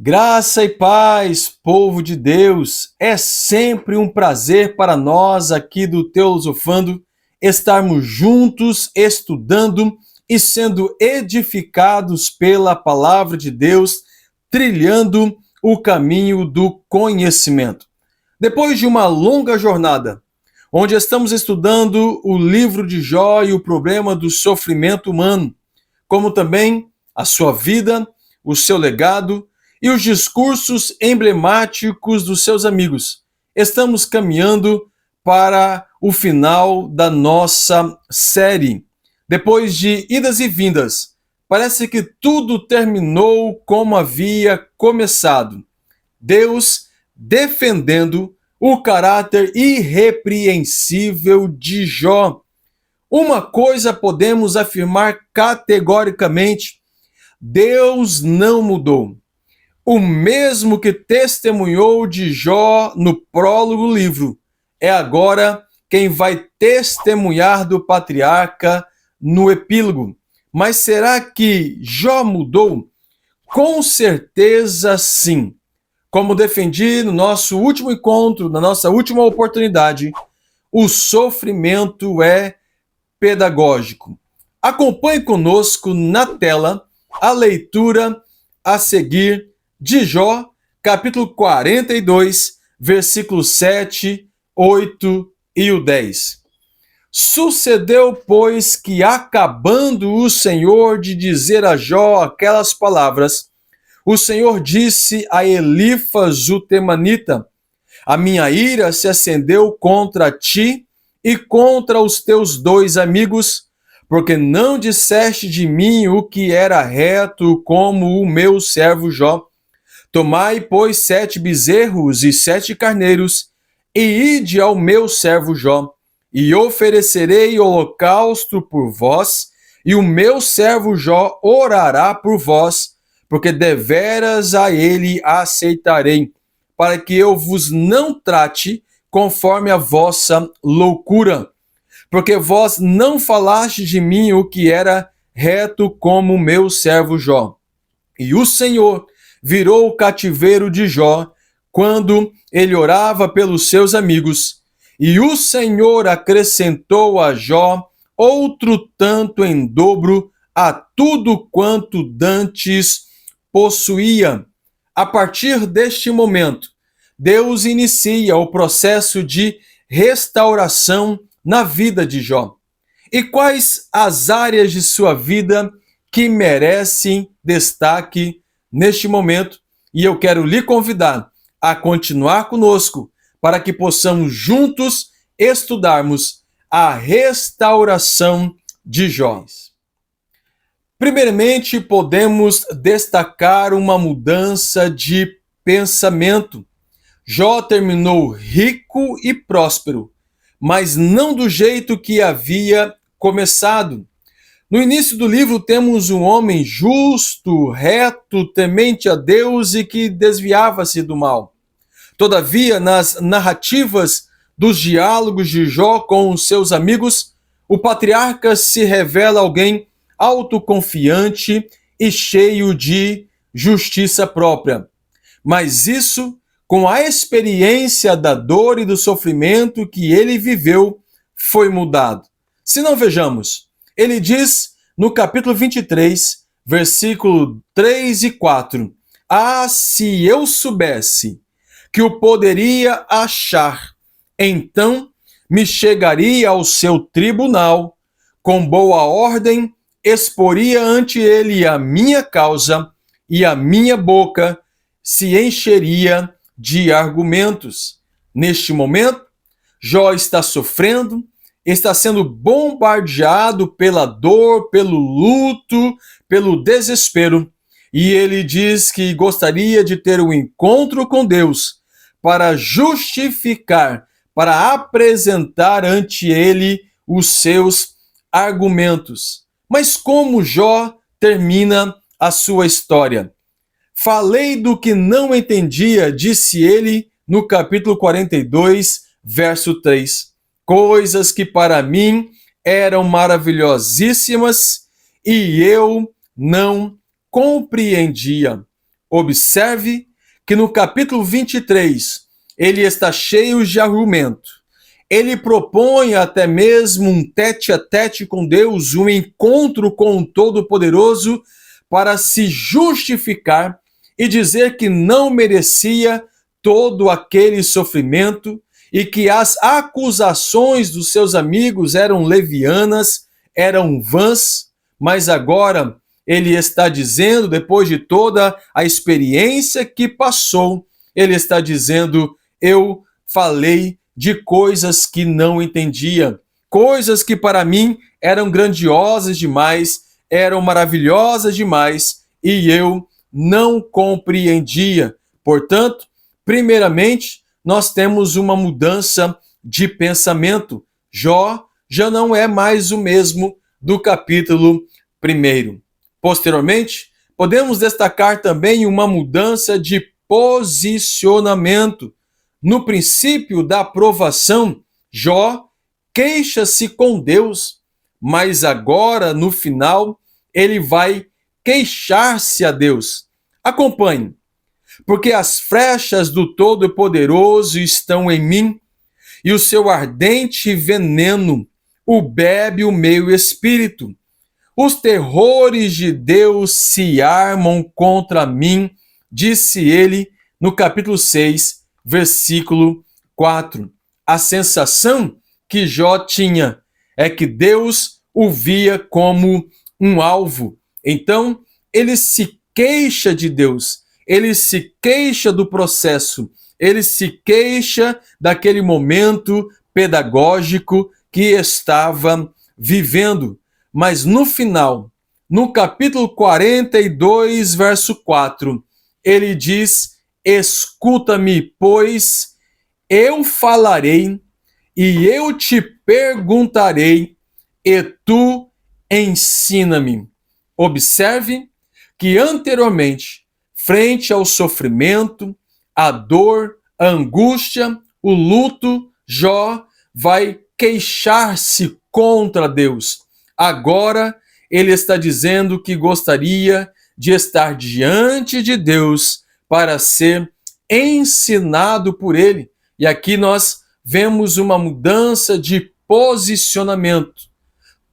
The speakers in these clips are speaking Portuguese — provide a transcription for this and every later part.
Graça e paz, povo de Deus. É sempre um prazer para nós aqui do Teosofando estarmos juntos, estudando e sendo edificados pela palavra de Deus, trilhando o caminho do conhecimento. Depois de uma longa jornada, onde estamos estudando o livro de Jó e o problema do sofrimento humano, como também a sua vida, o seu legado e os discursos emblemáticos dos seus amigos. Estamos caminhando para o final da nossa série. Depois de idas e vindas, parece que tudo terminou como havia começado. Deus defendendo o caráter irrepreensível de Jó. Uma coisa podemos afirmar categoricamente: Deus não mudou. O mesmo que testemunhou de Jó no prólogo do livro, é agora quem vai testemunhar do patriarca no epílogo. Mas será que Jó mudou? Com certeza sim. Como defendi no nosso último encontro, na nossa última oportunidade, o sofrimento é pedagógico. Acompanhe conosco na tela a leitura a seguir de Jó, capítulo 42, versículos 7, 8 e o 10. Sucedeu, pois, que acabando o Senhor de dizer a Jó aquelas palavras, o Senhor disse a Elifas o temanita: a minha ira se acendeu contra ti e contra os teus dois amigos, porque não disseste de mim o que era reto, como o meu servo Jó. Tomai, pois, 7 bezerros e 7 carneiros, e ide ao meu servo Jó, e oferecerei holocausto por vós, e o meu servo Jó orará por vós, porque deveras a ele aceitarei, para que eu vos não trate conforme a vossa loucura. Porque vós não falaste de mim o que era reto como o meu servo Jó. E o Senhor virou o cativeiro de Jó, quando ele orava pelos seus amigos. E o Senhor acrescentou a Jó outro tanto em dobro a tudo quanto dantes possuía. A partir deste momento, Deus inicia o processo de restauração na vida de Jó. E quais as áreas de sua vida que merecem destaque neste momento? E eu quero lhe convidar a continuar conosco para que possamos juntos estudarmos a restauração de Jó. Primeiramente, podemos destacar uma mudança de pensamento. Jó terminou rico e próspero, mas não do jeito que havia começado. No início do livro temos um homem justo, reto, temente a Deus e que desviava-se do mal. Todavia, nas narrativas dos diálogos de Jó com os seus amigos, o patriarca se revela alguém autoconfiante e cheio de justiça própria. Mas isso, com a experiência da dor e do sofrimento que ele viveu, foi mudado. Se não, vejamos. Ele diz no capítulo 23, versículo 3 e 4: ah, se eu soubesse que o poderia achar, então me chegaria ao seu tribunal, com boa ordem exporia ante ele a minha causa, e a minha boca se encheria de argumentos. Neste momento, Jó está sofrendo, está sendo bombardeado pela dor, pelo luto, pelo desespero, e ele diz que gostaria de ter um encontro com Deus para justificar, para apresentar ante ele os seus argumentos. Mas como Jó termina a sua história? Falei do que não entendia, disse ele no capítulo 42, verso 3. Coisas que para mim eram maravilhosíssimas e eu não compreendia. Observe que no capítulo 23, ele está cheio de argumento. Ele propõe até mesmo um tete-a-tete com Deus, um encontro com o Todo-Poderoso, para se justificar e dizer que não merecia todo aquele sofrimento e que as acusações dos seus amigos eram levianas, eram vãs, mas agora ele está dizendo, depois de toda a experiência que passou, ele está dizendo: eu falei de coisas que não entendia, coisas que para mim eram grandiosas demais, eram maravilhosas demais, e eu não compreendia. Portanto, primeiramente, nós temos uma mudança de pensamento. Jó já não é mais o mesmo do capítulo 1. Posteriormente, podemos destacar também uma mudança de posicionamento. No princípio da aprovação, Jó queixa-se com Deus, mas agora, no final, ele vai queixar-se a Deus. Acompanhe. Porque as flechas do Todo-Poderoso estão em mim, e o seu ardente veneno o bebe o meu espírito. Os terrores de Deus se armam contra mim, disse ele no capítulo 6, versículo 4. A sensação que Jó tinha é que Deus o via como um alvo. Então, ele se queixa de Deus, ele se queixa do processo, ele se queixa daquele momento pedagógico que estava vivendo. Mas no final, no capítulo 42, verso 4, ele diz: escuta-me, pois eu falarei e eu te perguntarei e tu ensina-me. Observe que anteriormente, frente ao sofrimento, a dor, a angústia, o luto, Jó vai queixar-se contra Deus. Agora ele está dizendo que gostaria de estar diante de Deus para ser ensinado por ele. E aqui nós vemos uma mudança de posicionamento.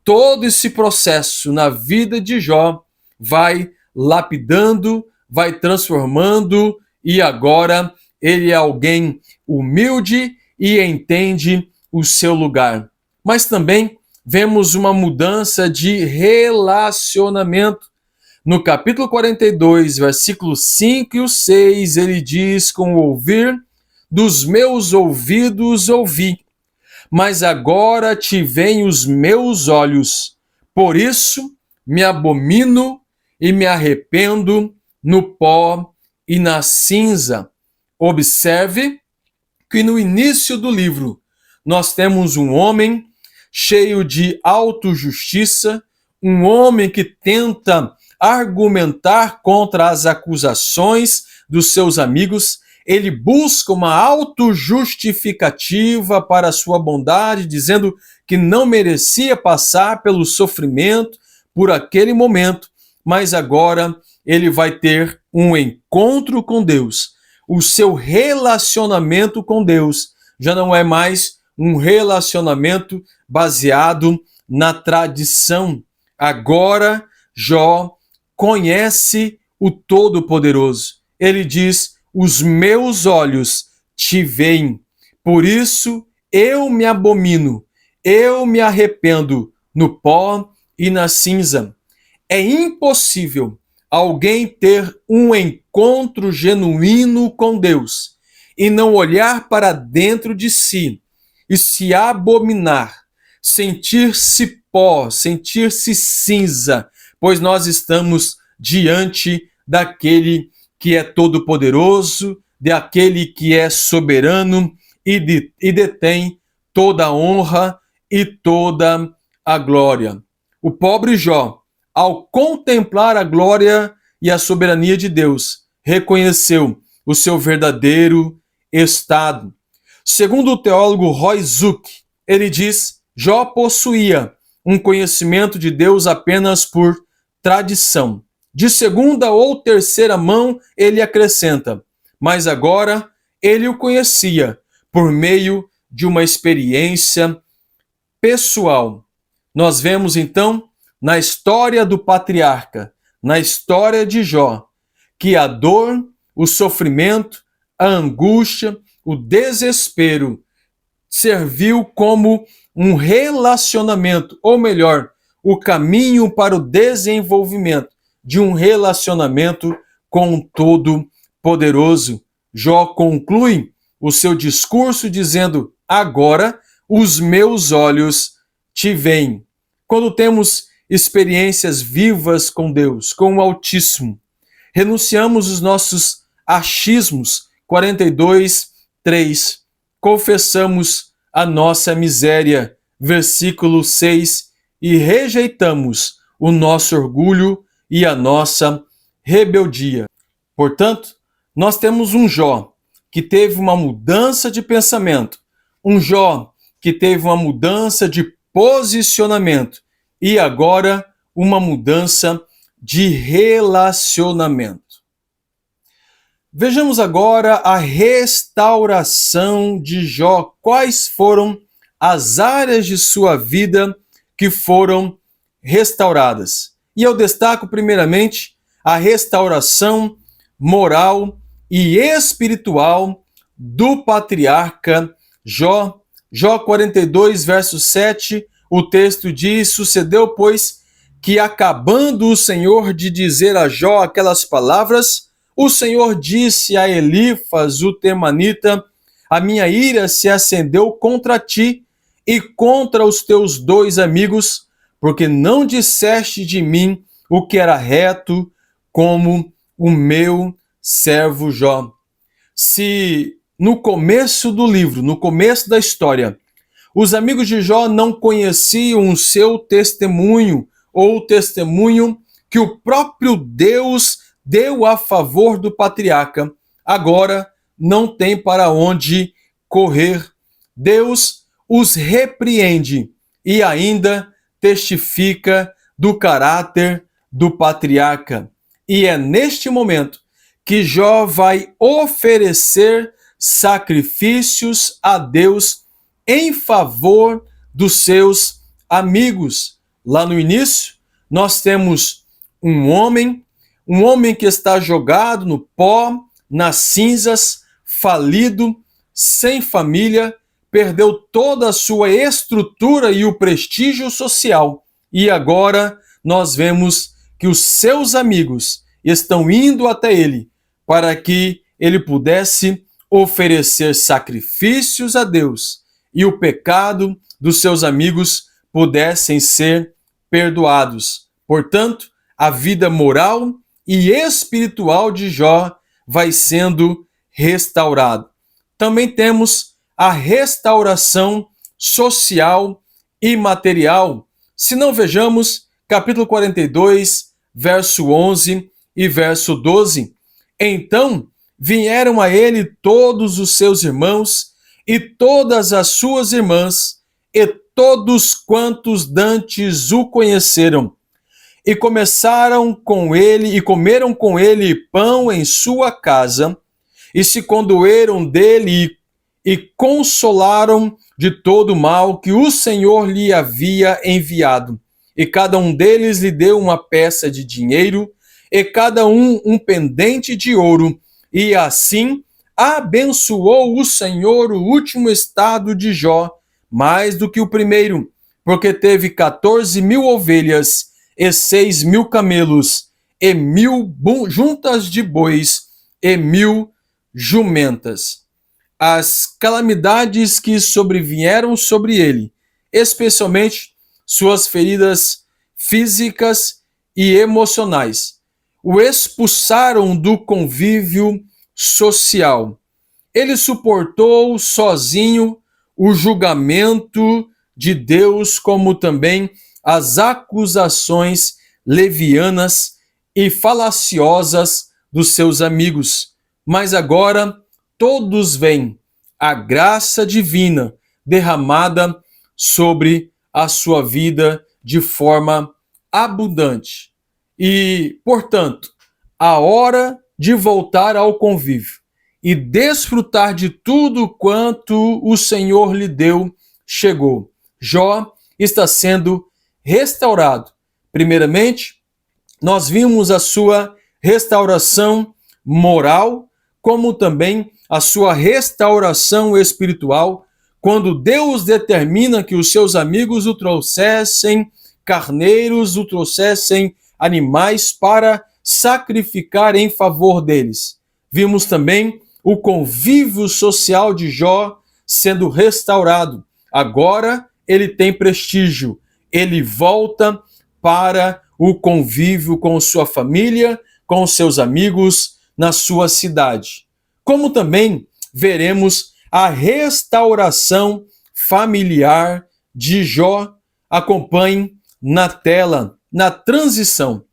Todo esse processo na vida de Jó vai lapidando, vai transformando, e agora ele é alguém humilde e entende o seu lugar. Mas também vemos uma mudança de relacionamento. No capítulo 42, versículos 5 e 6, ele diz: com o ouvir dos meus ouvidos ouvi, mas agora te veem os meus olhos. Por isso me abomino e me arrependo no pó e na cinza. Observe que no início do livro nós temos um homem cheio de autojustiça, um homem que tenta argumentar contra as acusações dos seus amigos. Ele busca uma autojustificativa para a sua bondade, dizendo que não merecia passar pelo sofrimento por aquele momento, mas agora ele vai ter um encontro com Deus. O seu relacionamento com Deus já não é mais um relacionamento baseado na tradição. Agora, Jó conhece o Todo-Poderoso. Ele diz: os meus olhos te veem, por isso eu me abomino, eu me arrependo no pó e na cinza. É impossível alguém ter um encontro genuíno com Deus e não olhar para dentro de si e se abominar, sentir-se pó, sentir-se cinza, pois nós estamos diante daquele que é todo-poderoso, daquele que é soberano e detém toda a honra e toda a glória. O pobre Jó, ao contemplar a glória e a soberania de Deus, reconheceu o seu verdadeiro estado. Segundo o teólogo Roy Zuck, ele diz: Jó possuía um conhecimento de Deus apenas por tradição. De segunda ou terceira mão, ele acrescenta: mas agora ele o conhecia por meio de uma experiência pessoal. Nós vemos então na história do patriarca, na história de Jó, que a dor, o sofrimento, a angústia, o desespero serviu como um relacionamento, ou melhor, o caminho para o desenvolvimento de um relacionamento com o Todo-Poderoso. Jó conclui o seu discurso dizendo: agora os meus olhos te veem. Quando temos experiências vivas com Deus, com o Altíssimo, renunciamos os nossos achismos, 42, 3. Confessamos a nossa miséria, versículo 6, e rejeitamos o nosso orgulho e a nossa rebeldia. Portanto, nós temos um Jó que teve uma mudança de pensamento, um Jó que teve uma mudança de posicionamento e agora uma mudança de relacionamento. Vejamos agora a restauração de Jó. Quais foram as áreas de sua vida que foram restauradas? E eu destaco primeiramente a restauração moral e espiritual do patriarca Jó. Jó 42, verso 7, o texto diz: sucedeu, pois, que acabando o Senhor de dizer a Jó aquelas palavras, o Senhor disse a Elifas, o temanita: a minha ira se acendeu contra ti e contra os teus dois amigos, porque não disseste de mim o que era reto, como o meu servo Jó. Se no começo do livro, no começo da história, os amigos de Jó não conheciam o seu testemunho, ou o testemunho que o próprio Deus deu a favor do patriarca, agora não tem para onde correr. Deus os repreende e ainda testifica do caráter do patriarca. E é neste momento que Jó vai oferecer sacrifícios a Deus em favor dos seus amigos. Lá no início, nós temos um homem que está jogado no pó, nas cinzas, falido, sem família, perdeu toda a sua estrutura e o prestígio social. E agora nós vemos que os seus amigos estão indo até ele para que ele pudesse oferecer sacrifícios a Deus e o pecado dos seus amigos pudessem ser perdoados. Portanto, a vida moral e espiritual de Jó vai sendo restaurada. Também temos a restauração social e material. Se não, vejamos capítulo 42, verso 11 e verso 12. Então vieram a ele todos os seus irmãos e todas as suas irmãs e todos quantos dantes o conheceram, e começaram com ele e comeram com ele pão em sua casa, e se condoeram dele e consolaram de todo o mal que o Senhor lhe havia enviado. E cada um deles lhe deu uma peça de dinheiro, e cada um pendente de ouro, e assim abençoou o Senhor o último estado de Jó, mais do que o primeiro, porque teve 14.000 ovelhas, e 6.000 camelos, e 1.000 juntas de bois, e 1.000 jumentas. As calamidades que sobrevieram sobre ele, especialmente suas feridas físicas e emocionais, o expulsaram do convívio social. Ele suportou sozinho o julgamento de Deus, como também as acusações levianas e falaciosas dos seus amigos. Mas agora todos veem a graça divina derramada sobre a sua vida de forma abundante. E, portanto, a hora de voltar ao convívio e desfrutar de tudo quanto o Senhor lhe deu chegou. Jó está sendo restaurado. Primeiramente, nós vimos a sua restauração moral, como também a sua restauração espiritual, quando Deus determina que os seus amigos o trouxessem carneiros, o trouxessem animais para sacrificar em favor deles. Vimos também o convívio social de Jó sendo restaurado. Agora ele tem prestígio. Ele volta para o convívio com sua família, com seus amigos na sua cidade. Como também veremos a restauração familiar de Jó. Acompanhe na tela, na transição.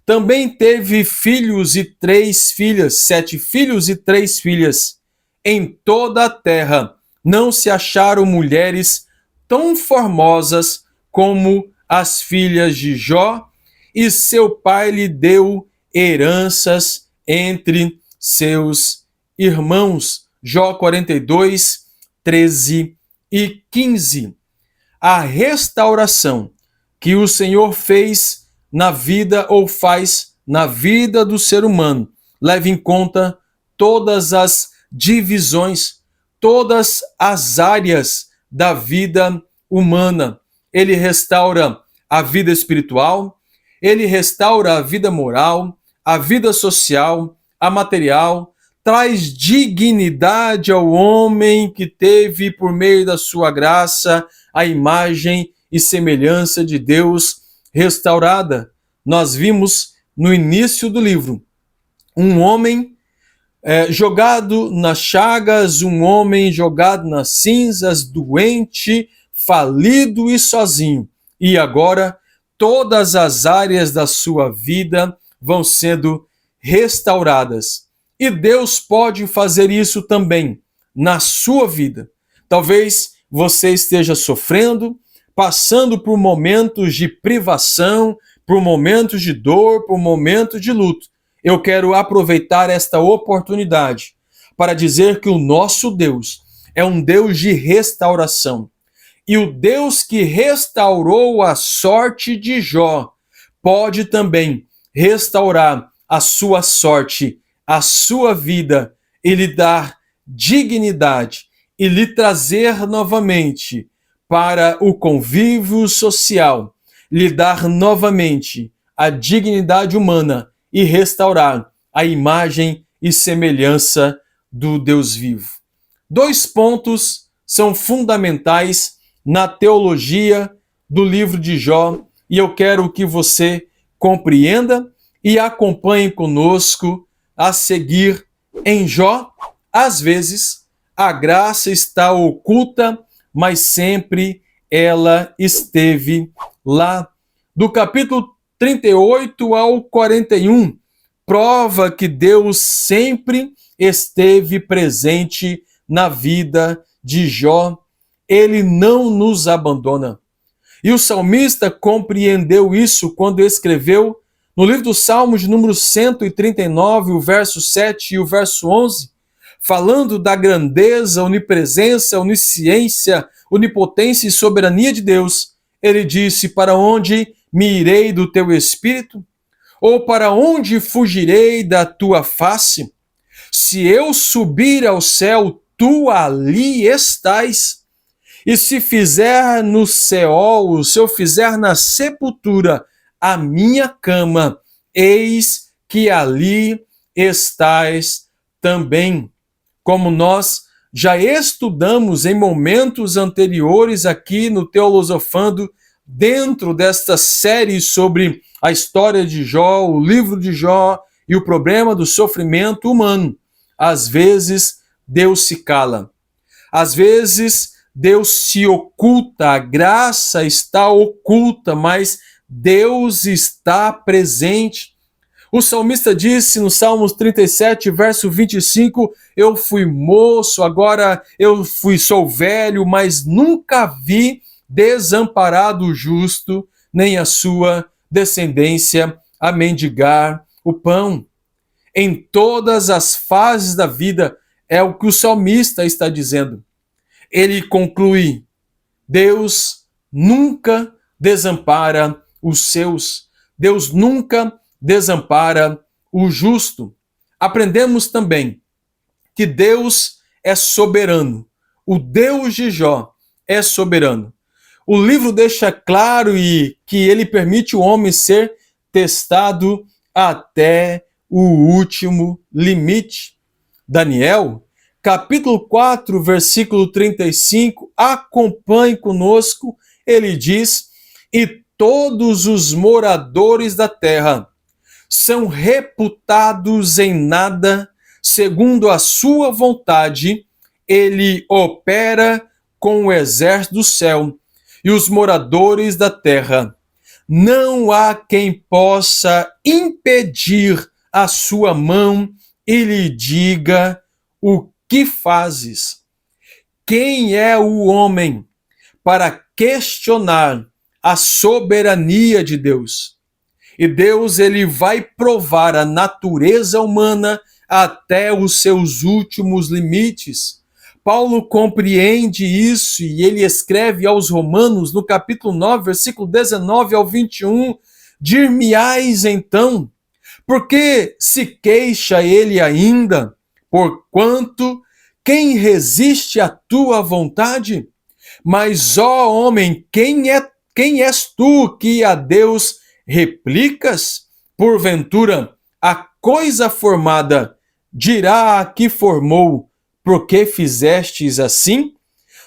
Também teve filhos e 3 filhas, 7 filhos e 3 filhas. Em toda a terra não se acharam mulheres tão formosas como as filhas de Jó, e seu pai lhe deu heranças entre seus irmãos. Jó 42, 13 e 15. A restauração que o Senhor fez na vida ou faz na vida do ser humano leva em conta todas as divisões, todas as áreas da vida humana. Ele restaura a vida espiritual, ele restaura a vida moral, a vida social, a material, traz dignidade ao homem que teve, por meio da sua graça, a imagem e semelhança de Deus restaurada. Nós vimos no início do livro um homem jogado nas chagas, um homem jogado nas cinzas, doente, falido e sozinho. E agora todas as áreas da sua vida vão sendo restauradas. E Deus pode fazer isso também na sua vida. Talvez você esteja sofrendo, passando por momentos de privação, por momentos de dor, por momentos de luto. Eu quero aproveitar esta oportunidade para dizer que o nosso Deus é um Deus de restauração. E o Deus que restaurou a sorte de Jó pode também restaurar a sua sorte, a sua vida, e lhe dar dignidade e lhe trazer novamente para o convívio social, lhe dar novamente a dignidade humana e restaurar a imagem e semelhança do Deus vivo. 2 pontos são fundamentais na teologia do livro de Jó, e eu quero que você compreenda e acompanhe conosco a seguir. Em Jó, às vezes, a graça está oculta, mas sempre ela esteve lá. Do capítulo 38 ao 41, prova que Deus sempre esteve presente na vida de Jó. Ele não nos abandona. E o salmista compreendeu isso quando escreveu no livro dos Salmos, de número 139, o verso 7 e o verso 11, falando da grandeza, onipresença, onisciência, onipotência e soberania de Deus. Ele disse: para onde me irei do teu espírito? Ou para onde fugirei da tua face? Se eu subir ao céu, tu ali estás. E se fizer no Seol, se eu fizer na sepultura a minha cama, eis que ali estás também. Como nós já estudamos em momentos anteriores aqui no Teolosofando, dentro desta série sobre a história de Jó, o livro de Jó e o problema do sofrimento humano, às vezes Deus se cala. Às vezes Deus se oculta, a graça está oculta, mas Deus está presente. O salmista disse no Salmos 37, verso 25, eu fui moço, agora sou velho, mas nunca vi desamparado o justo, nem a sua descendência a mendigar o pão. Em todas as fases da vida, é o que o salmista está dizendo. Ele conclui: Deus nunca desampara os seus. Deus nunca desampara o justo. Aprendemos também que Deus é soberano. O Deus de Jó é soberano. O livro deixa claro que ele permite o homem ser testado até o último limite. Daniel, capítulo 4, versículo 35, acompanhe conosco, ele diz: e todos os moradores da terra são reputados em nada, segundo a sua vontade, ele opera com o exército do céu e os moradores da terra. Não há quem possa impedir a sua mão e lhe diga: o que fazes? Quem é o homem para questionar a soberania de Deus? E Deus, ele vai provar a natureza humana até os seus últimos limites. Paulo compreende isso e ele escreve aos Romanos, no capítulo 9, versículo 19 ao 21, dir-me-ás então, por que se queixa ele ainda? Porquanto quem resiste à tua vontade? Mas, ó homem, quem és tu que a Deus replicas? Porventura, a coisa formada dirá a que formou: por que fizestes assim?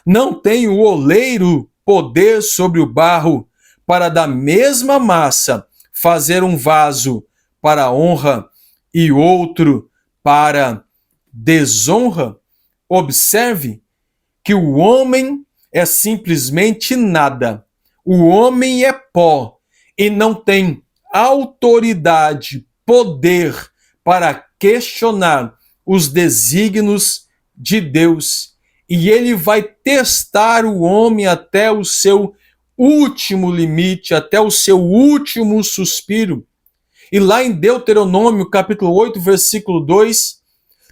Não tem o oleiro poder sobre o barro para da mesma massa fazer um vaso para honra e outro para desonra? Observe que o homem é simplesmente nada. O homem é pó e não tem autoridade, poder para questionar os desígnios de Deus. E ele vai testar o homem até o seu último limite, até o seu último suspiro. E lá em Deuteronômio, capítulo 8, versículo 2,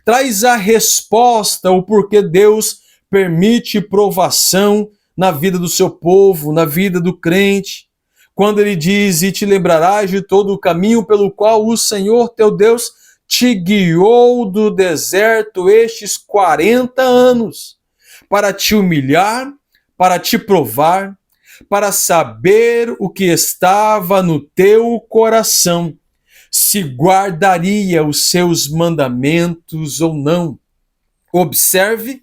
traz a resposta, o porquê Deus permite provação na vida do seu povo, na vida do crente. Quando ele diz: e te lembrarás de todo o caminho pelo qual o Senhor teu Deus te guiou do deserto estes 40 anos, para te humilhar, para te provar, para saber o que estava no teu coração, se guardaria os seus mandamentos ou não. Observe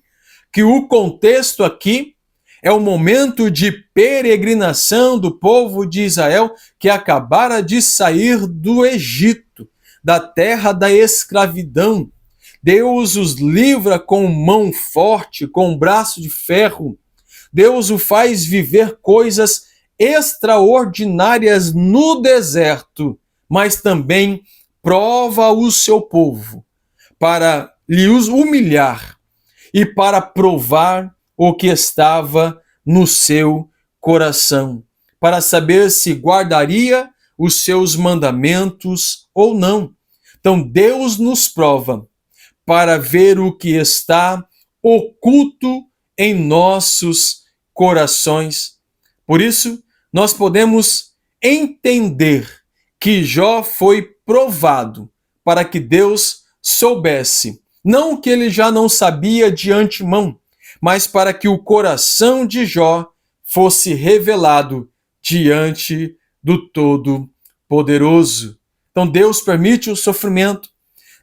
que o contexto aqui é o momento de peregrinação do povo de Israel que acabara de sair do Egito, da terra da escravidão. Deus os livra com mão forte, com braço de ferro. Deus o faz viver coisas extraordinárias no deserto, mas também prova o seu povo para lhe humilhar e para provar o que estava no seu coração, para saber se guardaria os seus mandamentos ou não. Então Deus nos prova para ver o que está oculto em nossos corações. Por isso, nós podemos entender que Jó foi provado para que Deus soubesse, não que ele já não sabia de antemão, mas para que o coração de Jó fosse revelado diante do Todo-Poderoso. Então Deus permite o sofrimento,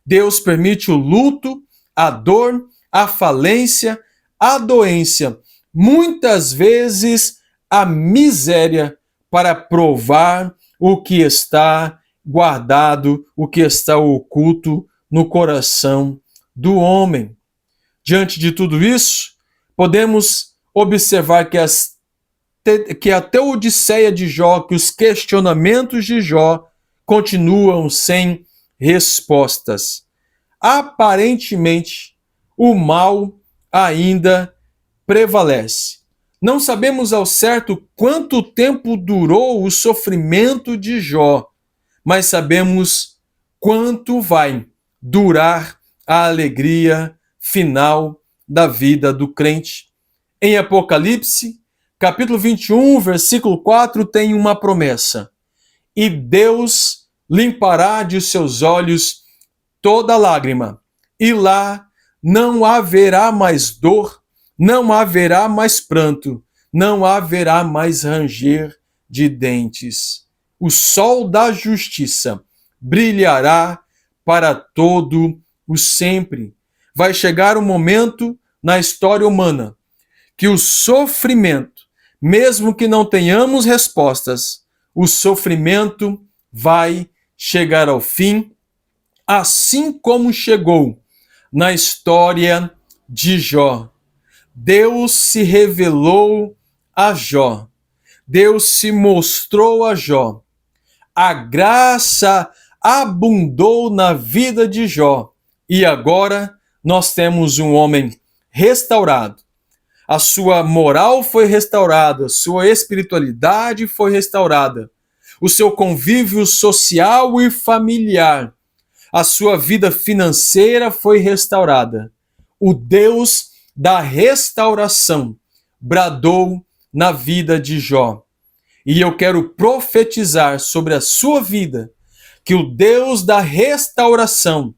Deus permite o luto, a dor, a falência, a doença, muitas vezes a miséria, para provar o que está guardado, o que está oculto no coração do homem. Diante de tudo isso, podemos observar que a teodiceia de Jó, que os questionamentos de Jó continuam sem respostas. Aparentemente, o mal ainda prevalece. Não sabemos ao certo quanto tempo durou o sofrimento de Jó, mas sabemos quanto vai durar a alegria final da vida do crente. Em Apocalipse, capítulo 21, versículo 4, tem uma promessa: e Deus limpará de seus olhos toda lágrima, e lá não haverá mais dor, não haverá mais pranto, não haverá mais ranger de dentes. O sol da justiça brilhará para todo o sempre. Vai chegar um momento na história humana que o sofrimento, mesmo que não tenhamos respostas, o sofrimento vai chegar ao fim, assim como chegou na história de Jó. Deus se revelou a Jó. Deus se mostrou a Jó. A graça abundou na vida de Jó. E agora nós temos um homem restaurado. A sua moral foi restaurada, a sua espiritualidade foi restaurada, o seu convívio social e familiar, a sua vida financeira foi restaurada. O Deus da restauração bradou na vida de Jó. E eu quero profetizar sobre a sua vida que o Deus da restauração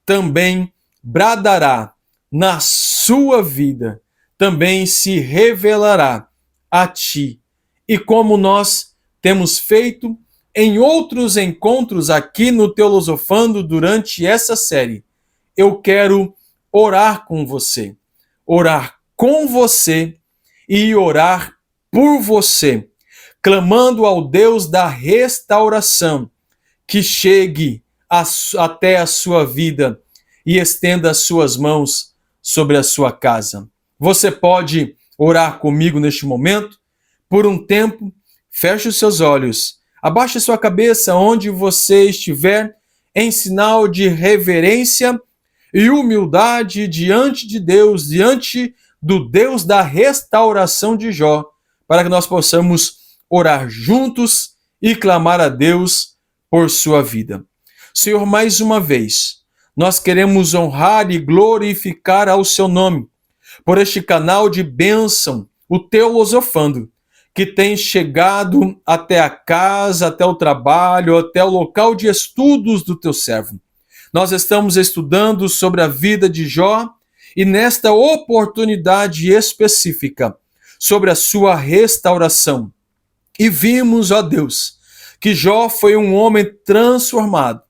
também bradará na sua vida, também se revelará a ti. E como nós temos feito em outros encontros aqui no Teolosofando durante essa série, eu quero orar com você e orar por você, clamando ao Deus da restauração que chegue até a sua vida e estenda as suas mãos sobre a sua casa. Você pode orar comigo neste momento? Por um tempo, feche os seus olhos, abaixe sua cabeça onde você estiver, em sinal de reverência e humildade diante de Deus, diante do Deus da restauração de Jó, para que nós possamos orar juntos e clamar a Deus por sua vida. Senhor, mais uma vez, nós queremos honrar e glorificar ao seu nome, por este canal de bênção, o Teolosofando, que tem chegado até a casa, até o trabalho, até o local de estudos do teu servo. Nós estamos estudando sobre a vida de Jó e nesta oportunidade específica, sobre a sua restauração. E vimos, ó Deus, que Jó foi um homem transformado.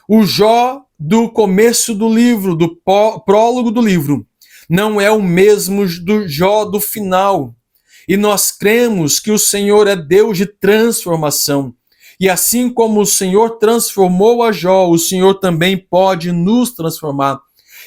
O Jó do começo do livro, do prólogo do livro, não é o mesmo do Jó do final. E nós cremos que o Senhor é Deus de transformação. E assim como o Senhor transformou a Jó, o Senhor também pode nos transformar.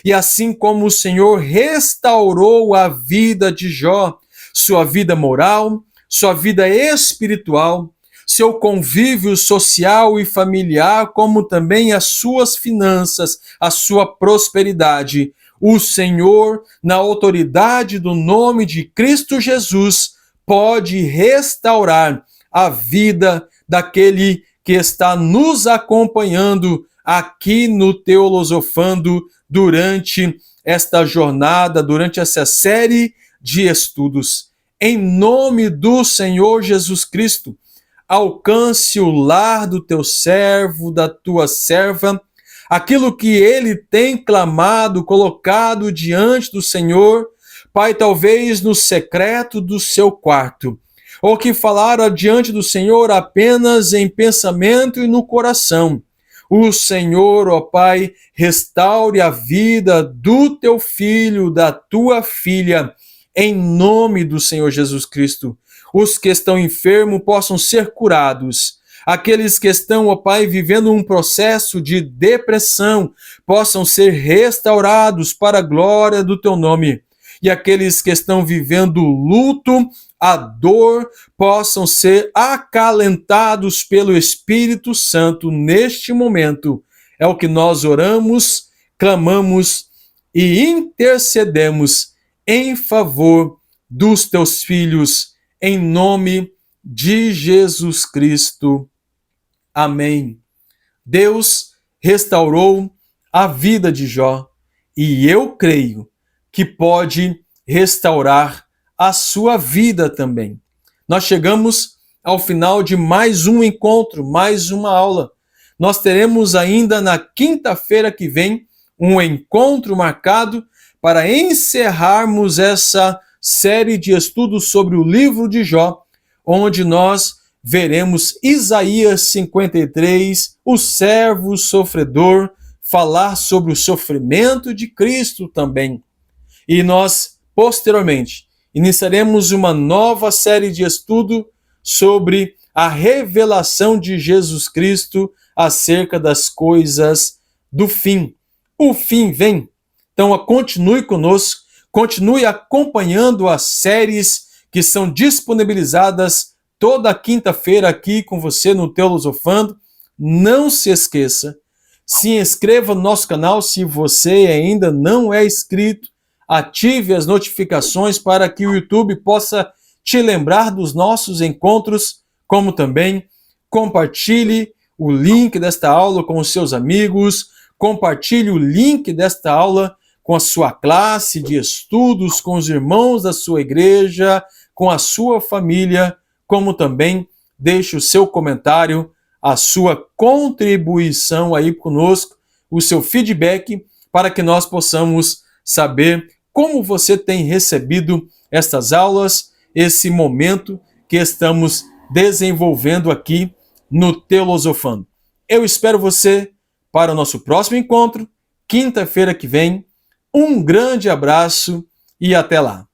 E assim como o Senhor restaurou a vida de Jó, sua vida moral, sua vida espiritual, seu convívio social e familiar, como também as suas finanças, a sua prosperidade, o Senhor, na autoridade do nome de Cristo Jesus, pode restaurar a vida daquele que está nos acompanhando aqui no Teolosofando durante esta jornada, durante essa série de estudos. Em nome do Senhor Jesus Cristo, alcance o lar do teu servo, da tua serva, aquilo que ele tem clamado, colocado diante do Senhor, Pai, talvez no secreto do seu quarto, ou que falaram diante do Senhor apenas em pensamento e no coração. O Senhor, ó Pai, restaure a vida do teu filho, da tua filha, em nome do Senhor Jesus Cristo. Os que estão enfermos possam ser curados. Aqueles que estão, ó Pai, vivendo um processo de depressão, possam ser restaurados para a glória do teu nome. E aqueles que estão vivendo luto, a dor, possam ser acalentados pelo Espírito Santo neste momento. É o que nós oramos, clamamos e intercedemos em favor dos teus filhos, em nome de Jesus Cristo. Amém. Deus restaurou a vida de Jó e eu creio que pode restaurar a sua vida também. Nós chegamos ao final de mais um encontro, mais uma aula. Nós teremos ainda na quinta-feira que vem um encontro marcado para encerrarmos essa série de estudos sobre o livro de Jó, onde nós veremos Isaías 53, o servo sofredor, falar sobre o sofrimento de Cristo também. E nós, posteriormente, iniciaremos uma nova série de estudo sobre a revelação de Jesus Cristo acerca das coisas do fim. O fim vem. Então, continue conosco, continue acompanhando as séries que são disponibilizadas toda quinta-feira aqui com você no Teolosofando. Não se esqueça, se inscreva no nosso canal se você ainda não é inscrito. Ative as notificações para que o YouTube possa te lembrar dos nossos encontros, como também compartilhe o link desta aula com os seus amigos, compartilhe o link desta aula com a sua classe de estudos, com os irmãos da sua igreja, com a sua família, como também deixe o seu comentário, a sua contribuição aí conosco, o seu feedback, para que nós possamos saber como você tem recebido estas aulas, esse momento que estamos desenvolvendo aqui no Teolosofando. Eu espero você para o nosso próximo encontro, quinta-feira que vem. Um grande abraço e até lá!